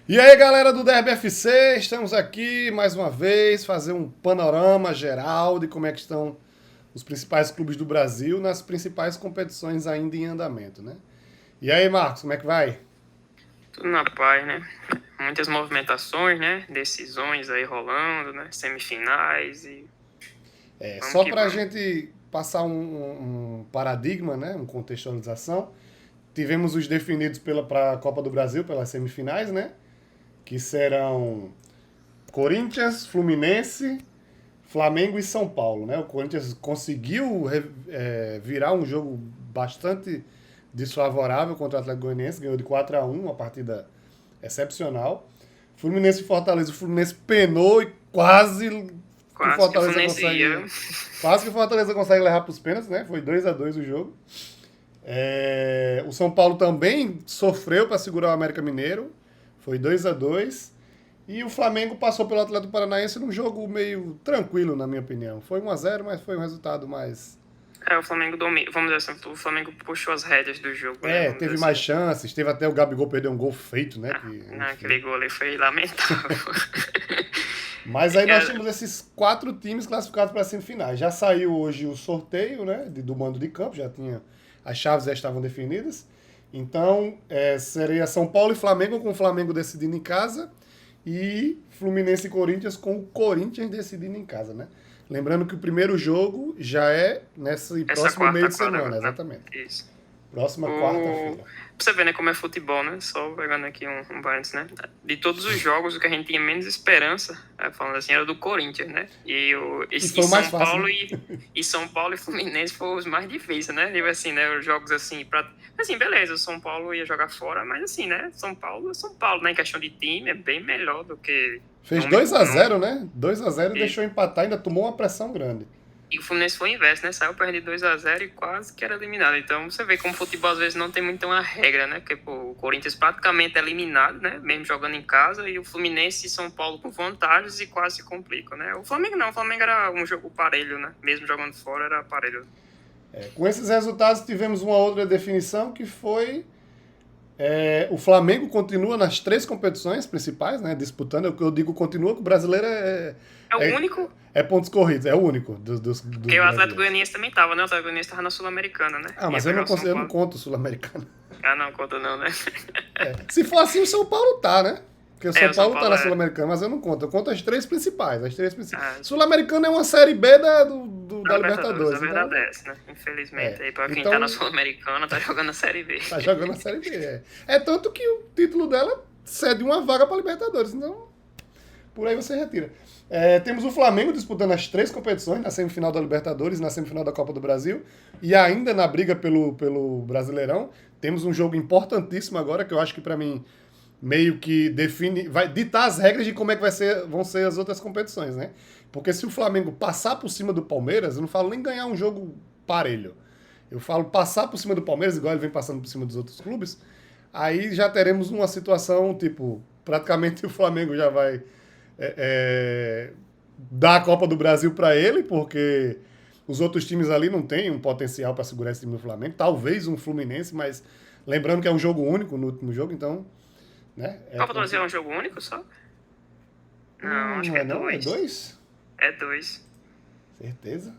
E aí, galera do Derby FC, estamos aqui mais uma vez fazer um panorama geral de como é que estão os principais clubes do Brasil nas principais competições ainda em andamento, né? E aí, Marcos, como é que vai? Tudo na paz, né? Muitas movimentações, né? Decisões aí rolando, né? Semifinais e vamos Só que para a vamos. gente passar um paradigma, né? Uma contextualização, tivemos os definidos para a Copa do Brasil, pelas semifinais, né? Que serão Corinthians, Fluminense, Flamengo e São Paulo, né? O Corinthians conseguiu virar um jogo bastante desfavorável contra o Atlético Goianiense, ganhou de 4-1, uma partida excepcional. Fluminense e Fortaleza, o Fluminense penou e quase que o Quase que o Fortaleza Fluminense ia. consegue. Quase que o Fortaleza consegue levar para os pênaltis, né? Foi 2-2 o jogo. O São Paulo também sofreu para segurar o América Mineiro. Foi 2-2. E o Flamengo passou pelo Atlético Paranaense num jogo meio tranquilo, na minha opinião. Foi 1-0, mas foi um resultado mais. O Flamengo domina. Vamos dizer assim, o Flamengo puxou as rédeas do jogo, né? Vamos dizer Teve mais assim. chances. Teve até o Gabigol perder um gol feito, né? Ah, Que, aquele enfim. gol ali foi lamentável. Mas aí nós É, temos esses 4 times classificados para as semifinais. Já saiu hoje o sorteio, né? Do mando de campo, já tinha. As chaves já estavam definidas. Então, seria São Paulo e Flamengo, com o Flamengo decidindo em casa. E Fluminense e Corinthians, com o Corinthians decidindo em casa, né? Lembrando que o primeiro jogo já é nesse essa próximo meio quarta de quadra semana, agora, né? exatamente. Isso. Próxima Pra quarta-feira. você ver, né, como é futebol, né? Só pegando aqui um parênteses, né? De todos os jogos, o que a gente tinha menos esperança, falando assim, era do Corinthians, né? E E foi o mais São fácil, Paulo né? e São Paulo e Fluminense foram os mais difíceis, né? Tipo assim, né? Os jogos assim, assim, beleza, o São Paulo ia jogar fora, mas assim, né? São Paulo é São Paulo, né? Em questão de time, é bem melhor do que Fez nome dois por a nome. zero, né? 2-0 e deixou empatar, ainda tomou uma pressão grande. E o Fluminense foi o inverso, né? Saiu perdendo 2-0 e quase que era eliminado. Então você vê como o futebol às vezes não tem muito uma regra, né? Porque pô, o Corinthians praticamente é eliminado, né? Mesmo jogando em casa, e o Fluminense e São Paulo com vantagens e quase se complicam, né? O Flamengo não, o Flamengo era um jogo parelho, né? Mesmo jogando fora, era parelho. Com esses resultados, tivemos uma outra definição que foi. O Flamengo continua nas 3 competições principais, né? Disputando. O que eu digo continua, que o brasileiro É o é, único, é pontos corridos, é o único dos porque o Atlético brasileiros. Goianiense também tava, né? O Atlético Goianiense tava na Sul-Americana, né? Ah, Ia mas eu pegar não, o São eu não Paulo. conto o Sul-Americano. Ah, não, conta não, né? Se for assim, o São Paulo tá, né? Porque o É, São o São Paulo tá Paulo na é. Sul-Americana, mas eu não conto. Eu conto as 3 principais. Ah, Sul-Americana é uma série B da da Libertadores, a Libertadores. Então, verdade é essa, né? Infelizmente, aí pra quem tá na então Sul-Americana, tá jogando a Série B. tá jogando a série B. É tanto que o título dela cede uma vaga pra Libertadores. Então, por aí você retira. Temos o Flamengo disputando as 3 competições, na semifinal da Libertadores, na semifinal da Copa do Brasil, e ainda na briga pelo Brasileirão. Temos um jogo importantíssimo agora, que eu acho que para mim meio que define, vai ditar as regras de como é que vão ser as outras competições, né? Porque se o Flamengo passar por cima do Palmeiras, eu não falo nem ganhar um jogo parelho. Eu falo passar por cima do Palmeiras, igual ele vem passando por cima dos outros clubes, aí já teremos uma situação, tipo, praticamente o Flamengo já vai dar a Copa do Brasil para ele, porque os outros times ali não têm um potencial para segurar esse time do Flamengo. Talvez um Fluminense, mas lembrando que é um jogo único no último jogo, então, né? Copa do Brasil é um jogo único só? Não, acho Não que é é não? É dois. 2? É dois. Certeza?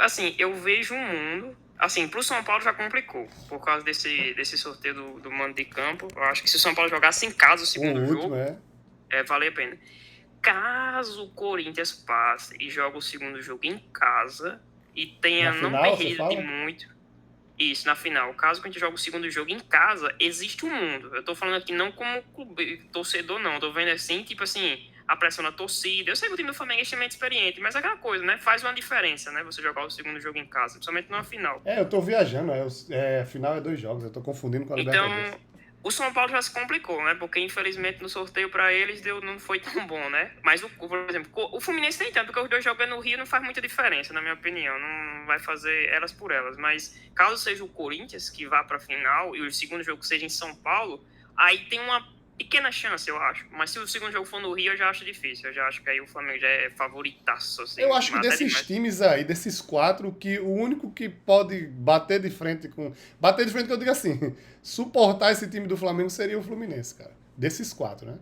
Assim, eu vejo um mundo. Assim, pro São Paulo já complicou, por causa desse sorteio do mando de campo. Eu acho que se o São Paulo jogasse em casa o O segundo último jogo, é. vale a pena. Caso o Corinthians passe e jogue o segundo jogo em casa e Na tenha não final, você perdido de fala? muito, isso, na final. Caso a gente jogue o segundo jogo em casa, existe um mundo. Eu tô falando aqui não como torcedor, não. Eu tô vendo assim, tipo assim, a pressão na torcida. Eu sei que o time do Flamengo é extremamente experiente, mas é aquela coisa, né? Faz uma diferença, né? Você jogar o segundo jogo em casa, principalmente numa final. Eu tô viajando, a final é 2 jogos, eu tô confundindo com a Então, Libertadores. o São Paulo já se complicou, né? Porque infelizmente no sorteio para eles não foi tão bom, né? Mas, por exemplo, o Fluminense nem tanto, porque os dois jogando no Rio não faz muita diferença, na minha opinião. Não vai fazer elas por elas. Mas caso seja o Corinthians que vá para a final e o segundo jogo seja em São Paulo, aí tem uma pequena chance, eu acho. Mas se o segundo jogo for no Rio, eu já acho difícil. Eu já acho que aí o Flamengo já é favoritaço, Eu assim, acho que até desses demais. times aí, desses 4, que o único que pode bater de frente com. Bater de frente que eu digo assim, suportar esse time do Flamengo seria o Fluminense, cara. Desses 4, né?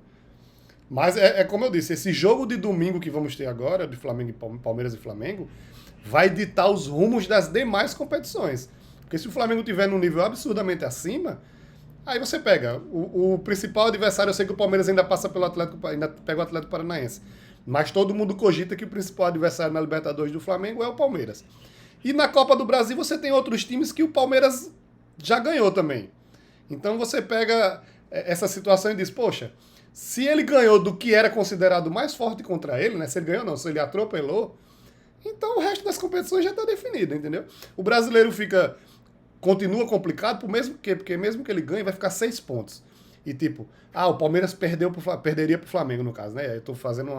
Mas é como eu disse, esse jogo de domingo que vamos ter agora, de Flamengo e Palmeiras e Flamengo, vai ditar os rumos das demais competições. Porque se o Flamengo tiver num nível absurdamente acima, aí você pega o principal adversário, eu sei que o Palmeiras ainda passa pelo Atlético, ainda pega o Atlético Paranaense. Mas todo mundo cogita que o principal adversário na Libertadores do Flamengo é o Palmeiras. E na Copa do Brasil você tem outros times que o Palmeiras já ganhou também. Então você pega essa situação e diz, poxa, se ele ganhou do que era considerado mais forte contra ele, né? Se ele ganhou não, se ele atropelou, então o resto das competições já está definido, entendeu? O brasileiro continua complicado, porque mesmo que ele ganhe, vai ficar 6 pontos. E tipo, o Palmeiras perderia pro Flamengo, no caso, né? Eu tô fazendo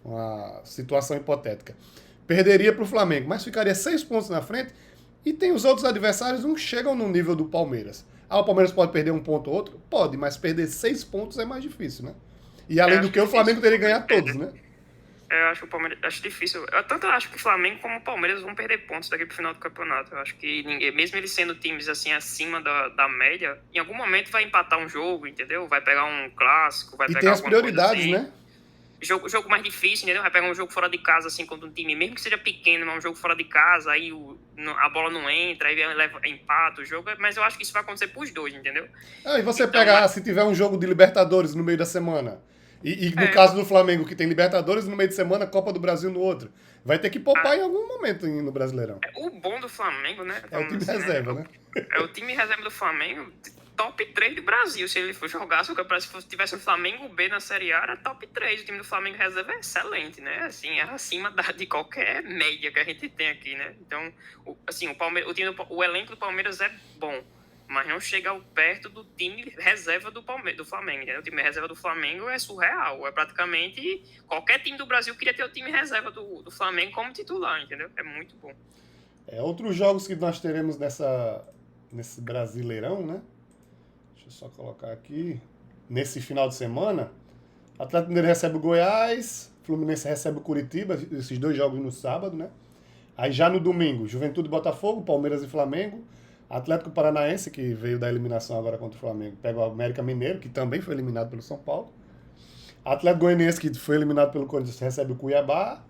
uma situação hipotética. Perderia pro Flamengo, mas ficaria 6 pontos na frente, e tem os outros adversários, não chegam no nível do Palmeiras. O Palmeiras pode perder um ponto ou outro? Pode, mas perder 6 pontos é mais difícil, né? E além do que, o Flamengo teria que ganhar todos, né? Eu acho que o Palmeiras acho difícil. Eu tanto acho que o Flamengo como o Palmeiras vão perder pontos daqui pro final do campeonato. Eu acho que ninguém, mesmo eles sendo times assim acima da média, em algum momento vai empatar um jogo, entendeu? Vai pegar um clássico, vai pegar tem as alguma coisa prioridades, assim. né? Jogo mais difícil, entendeu? Vai pegar um jogo fora de casa, assim, contra um time, mesmo que seja pequeno, mas um jogo fora de casa, aí a bola não entra, aí empata o jogo, mas eu acho que isso vai acontecer pros dois, entendeu? E você pega, se tiver um jogo de Libertadores no meio da semana, e no caso do Flamengo, que tem Libertadores no meio de semana, Copa do Brasil no outro, vai ter que poupar em algum momento no Brasileirão. O bom do Flamengo, né? É o time reserva, né? É o time reserva do Flamengo, top 3 do Brasil. Se ele for jogar, se tivesse o Flamengo B na Série A, era top 3. O time do Flamengo reserva é excelente, né? Assim, é acima de qualquer média que a gente tem aqui, né? Então, assim, o elenco do Palmeiras é bom, mas não chega perto do time reserva do Flamengo, entendeu? O time reserva do Flamengo é surreal. É praticamente qualquer time do Brasil queria ter o time reserva do Flamengo como titular, entendeu? É muito bom. Outros jogos que nós teremos nesse Brasileirão, né? Deixa eu só colocar aqui. Nesse final de semana, Atlético Mineiro recebe o Goiás, Fluminense recebe o Curitiba, esses 2 jogos no sábado, né? Aí já no domingo, Juventude e Botafogo, Palmeiras e Flamengo, Atlético Paranaense, que veio da eliminação agora contra o Flamengo, pega o América Mineiro, que também foi eliminado pelo São Paulo. Atlético Goianiense, que foi eliminado pelo Corinthians, recebe o Cuiabá.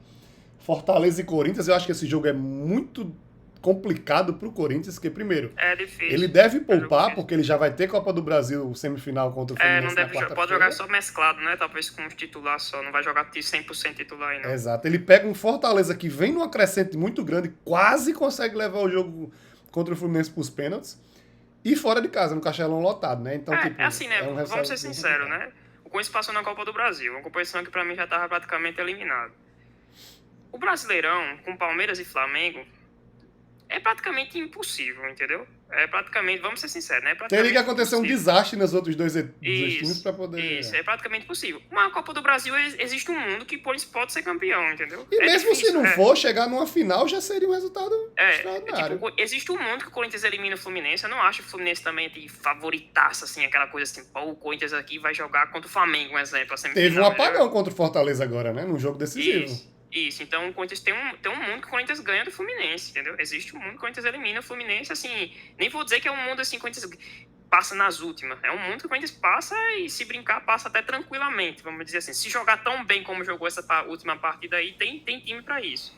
Fortaleza e Corinthians, eu acho que esse jogo é muito complicado pro Corinthians, porque primeiro, é difícil. Ele deve poupar, porque ele já vai ter Copa do Brasil semifinal contra o Fluminense não deve, pode jogar só mesclado, né? Talvez com titular só, não vai jogar 100% titular aí, não. Exato, ele pega um Fortaleza que vem numa crescente muito grande, quase consegue levar o jogo contra o Fluminense pros pênaltis, e fora de casa, no Castelão lotado, né? Então, assim, né? Vamos ser sinceros, né? O Corinthians passou na Copa do Brasil, uma competição que pra mim já tava praticamente eliminada. O Brasileirão, com Palmeiras e Flamengo, é praticamente impossível, entendeu? É praticamente, vamos ser sinceros, né? Teria que acontecer um desastre nos outros dois times para poder... Isso, é praticamente possível. Mas a Copa do Brasil, existe um mundo que pode ser campeão, entendeu? E mesmo difícil, se não for, chegar numa final já seria um resultado extraordinário. Tipo, existe um mundo que o Corinthians elimina o Fluminense. Eu não acho que o Fluminense também de favoritaça, assim, aquela coisa assim, o Corinthians aqui vai jogar contra o Flamengo, um exemplo. Assim, teve um apagão contra o Fortaleza agora, né? Num jogo decisivo. Isso, então o Corinthians tem um mundo que o Corinthians ganha do Fluminense, entendeu? Existe um mundo que o Corinthians elimina o Fluminense, assim, nem vou dizer que é um mundo assim, que o Corinthians passa nas últimas, é um mundo que o Corinthians passa e se brincar, passa até tranquilamente, vamos dizer assim, se jogar tão bem como jogou essa última partida aí, tem time pra isso.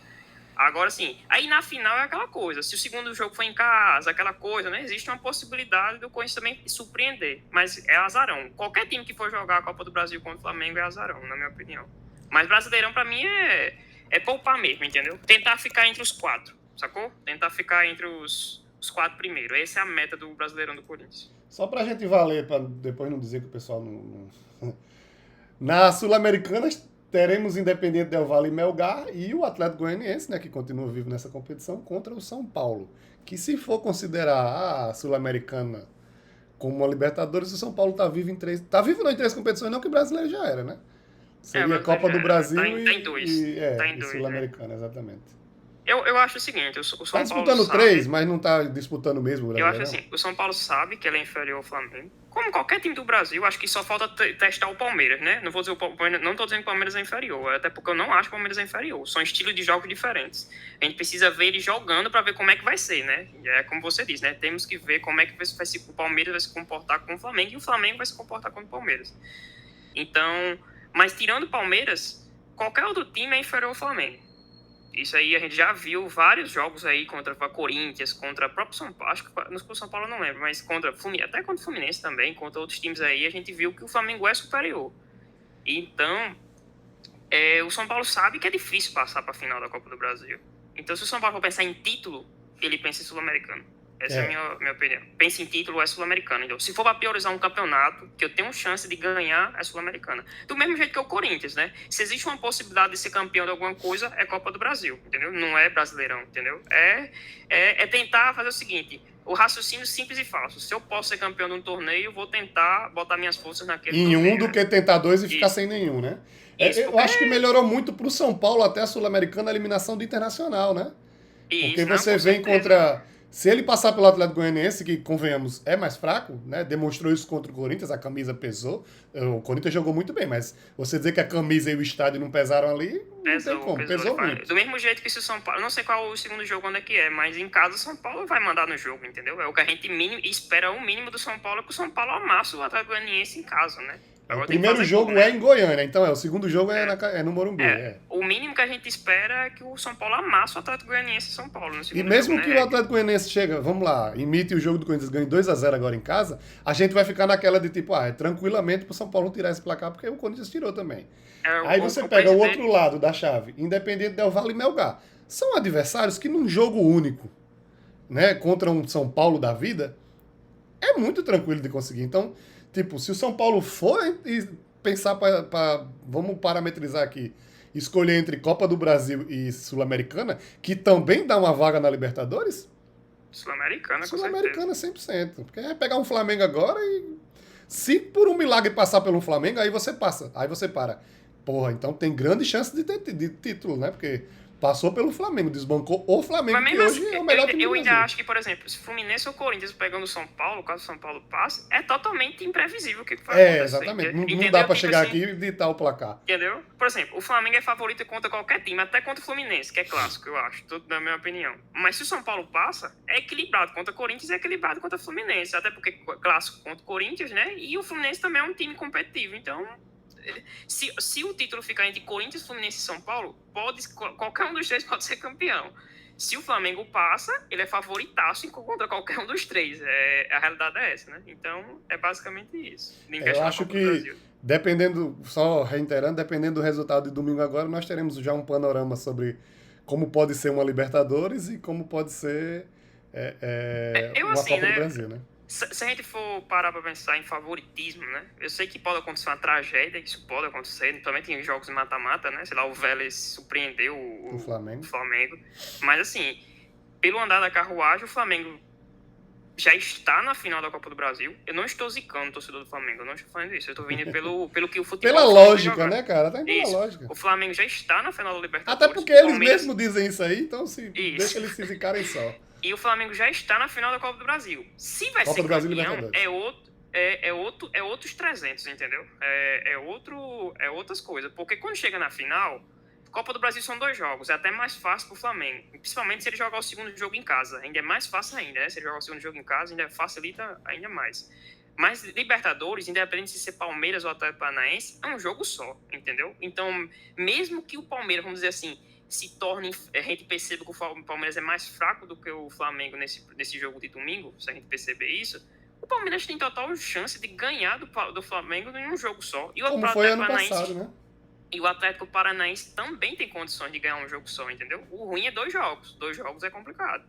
Agora, assim, aí na final é aquela coisa, se o segundo jogo for em casa, aquela coisa, né, existe uma possibilidade do Corinthians também surpreender, mas é azarão. Qualquer time que for jogar a Copa do Brasil contra o Flamengo é azarão, na minha opinião. Mas Brasileirão, pra mim, é poupar mesmo, entendeu? Tentar ficar entre os 4, sacou? Tentar ficar entre os 4 primeiros. Essa é a meta do Brasileirão do Corinthians. Só pra gente valer, pra depois não dizer que o pessoal não... Na Sul-Americana, teremos Independiente Del Valle e Melgar e o Atlético Goianiense, né, que continua vivo nessa competição, contra o São Paulo. Que se for considerar a Sul-Americana como uma Libertadores, o São Paulo tá vivo em 3... Tá vivo não em 3 competições, não, que o brasileiro já era, né? Seria Copa do Brasil tá em dois. e Sul-Americana, exatamente. Eu acho o seguinte, o Tá São Paulo disputando sabe... 3, mas não tá disputando mesmo o Eu acho Brasileirão. assim, o São Paulo sabe que ele é inferior ao Flamengo. Como qualquer time do Brasil, acho que só falta testar o Palmeiras, né? Não vou dizer o Palmeiras, não tô dizendo que o Palmeiras é inferior, até porque eu não acho que o Palmeiras é inferior. São estilos de jogos diferentes. A gente precisa ver ele jogando para ver como é que vai ser, né? E é como você disse, né? Temos que ver como é que o Palmeiras vai se comportar com o Flamengo e o Flamengo vai se comportar com o Palmeiras. Então, mas tirando o Palmeiras, qualquer outro time é inferior ao Flamengo. Isso aí a gente já viu vários jogos aí contra o Corinthians, contra o próprio São Paulo, acho que no São Paulo eu não lembro, mas até contra o Fluminense também, contra outros times aí, a gente viu que o Flamengo é superior. Então, o São Paulo sabe que é difícil passar para a final da Copa do Brasil. Então, se o São Paulo for pensar em título, ele pensa em Sul-Americano. Essa é a minha opinião. Pensa em título, é Sul-Americana. Então, se for para priorizar um campeonato, que eu tenho chance de ganhar, é Sul-Americana. Do mesmo jeito que o Corinthians, né? Se existe uma possibilidade de ser campeão de alguma coisa, é Copa do Brasil, entendeu? Não é Brasileirão, entendeu? É tentar fazer o seguinte, o raciocínio simples e fácil. Se eu posso ser campeão de um torneio, vou tentar botar minhas forças naquele Em torneio. um do que tentar 2 e ficar sem nenhum, né? Eu acho que melhorou muito pro São Paulo até a Sul-Americana a eliminação do Internacional, né? Porque você vem contra... Se ele passar pelo Atlético Goianiense, que, convenhamos, é mais fraco, né? Demonstrou isso contra o Corinthians, a camisa pesou. O Corinthians jogou muito bem, mas você dizer que a camisa e o estádio não pesaram ali, não tem como. Pesou muito. Do mesmo jeito que se o São Paulo... Não sei qual o segundo jogo, onde é que é, mas em casa o São Paulo vai mandar no jogo, entendeu? É o que a gente espera o mínimo do São Paulo, é que o São Paulo amassa o Atlético Goianiense em casa, né? O primeiro jogo é em Goiânia, então o segundo jogo é no Morumbi. O mínimo que a gente espera é que o São Paulo amasse o Atlético Goianiense em São Paulo. No E mesmo jogo, que o Atlético Goianiense chega, vamos lá, imite o jogo do Corinthians, ganhe 2-0 agora em casa, a gente vai ficar naquela de tipo, tranquilamente pro São Paulo não tirar esse placar, porque o Corinthians tirou também. Aí você pega o outro lado da chave, Independente Del Valle e Melgar. São adversários que num jogo único, né, contra um São Paulo da vida, é muito tranquilo de conseguir. Então, tipo, se o São Paulo for pensar vamos parametrizar aqui, escolher entre Copa do Brasil e Sul-Americana, que também dá uma vaga na Libertadores? Sul-Americana, com Sul-Americana 100%. Porque é pegar um Flamengo agora e... Se por um milagre passar pelo Flamengo, aí você passa. Aí você para. Porra, então tem grande chance de ter de título, né? Porque... Passou pelo Flamengo, desbancou o Flamengo, que hoje é o melhor time do Brasil. Eu ainda acho que, por exemplo, se Fluminense ou Corinthians pegando o São Paulo, caso o São Paulo passe, é totalmente imprevisível o que vai acontecer. Exatamente. Não dá pra chegar aqui e ditar o placar. Entendeu? Por exemplo, o Flamengo é favorito contra qualquer time, até contra o Fluminense, que é clássico, eu acho, tudo na minha opinião. Mas se o São Paulo passa, é equilibrado contra o Corinthians e é equilibrado contra o Fluminense. Até porque clássico contra o Corinthians, né? E o Fluminense também é um time competitivo, então... Se o título ficar entre Corinthians, Fluminense e São Paulo, qualquer um dos três pode ser campeão. Se o Flamengo passa, ele é favoritaço contra qualquer um dos três. A realidade é essa, né? Então, é basicamente isso. Eu acho que, dependendo, só reiterando, dependendo do resultado de domingo agora, nós teremos já um panorama sobre como pode ser uma Libertadores e como pode ser uma Copa do Brasil, né? Se a gente for parar para pensar em favoritismo, né? Eu sei que pode acontecer uma tragédia, isso pode acontecer, principalmente em jogos de mata-mata, né? Sei lá, o Vélez surpreendeu o Flamengo. Mas assim, pelo andar da carruagem, o Flamengo já está na final da Copa do Brasil. Eu não estou zicando o torcedor do Flamengo, eu não estou falando isso. Eu estou vindo pelo que o futebol... Pela lógica, né, cara? Tá pela lógica. O Flamengo já está na final da Libertadores. Até porque eles mesmos dizem isso aí, então deixa eles se zicarem só. E o Flamengo já está na final da Copa do Brasil. Se vai ser campeão, é outros 300, entendeu? Outras coisas. Porque quando chega na final, Copa do Brasil são 2 jogos. É até mais fácil pro Flamengo. Principalmente se ele jogar o segundo jogo em casa. Ainda é mais fácil ainda, né? Se ele jogar o segundo jogo em casa, ainda facilita ainda mais. Mas Libertadores, independente de ser Palmeiras ou Atlético Paranaense, é um jogo só, entendeu? Então, mesmo que o Palmeiras, vamos dizer assim, se torne, a gente perceba que o Palmeiras é mais fraco do que o Flamengo nesse jogo de domingo, se a gente perceber isso, o Palmeiras tem total chance de ganhar do Flamengo em um jogo só. E o Como foi ano passado, né? E o Atlético Paranaense também tem condições de ganhar um jogo só, entendeu? O ruim é 2 jogos. 2 jogos é complicado.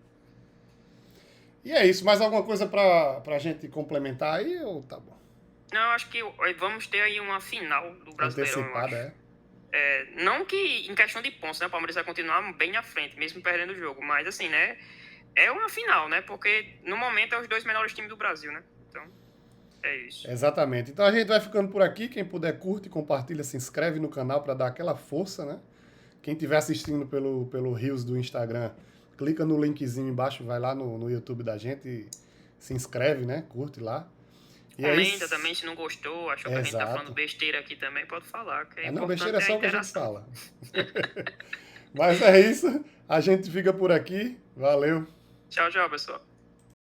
E é isso. Mais alguma coisa pra gente complementar aí ou tá bom? Não, eu acho que vamos ter aí uma final do Brasileirão. Antecipada, não que em questão de pontos, né? O Palmeiras vai continuar bem à frente, mesmo perdendo o jogo. Mas assim, né? É uma final, né? Porque no momento é os 2 melhores times do Brasil, né? Então, é isso. Exatamente. Então a gente vai ficando por aqui. Quem puder, curte, compartilha, se inscreve no canal para dar aquela força, né? Quem estiver assistindo pelo Reels do Instagram, clica no linkzinho embaixo, vai lá no YouTube da gente e se inscreve, né? Curte lá. E Comenta também se não gostou, achou que a gente tá Exato. falando besteira aqui também, pode falar. Que é Não, importante besteira é só a o que a gente interação. fala. Mas é isso. A gente fica por aqui. Valeu. Tchau, tchau, pessoal.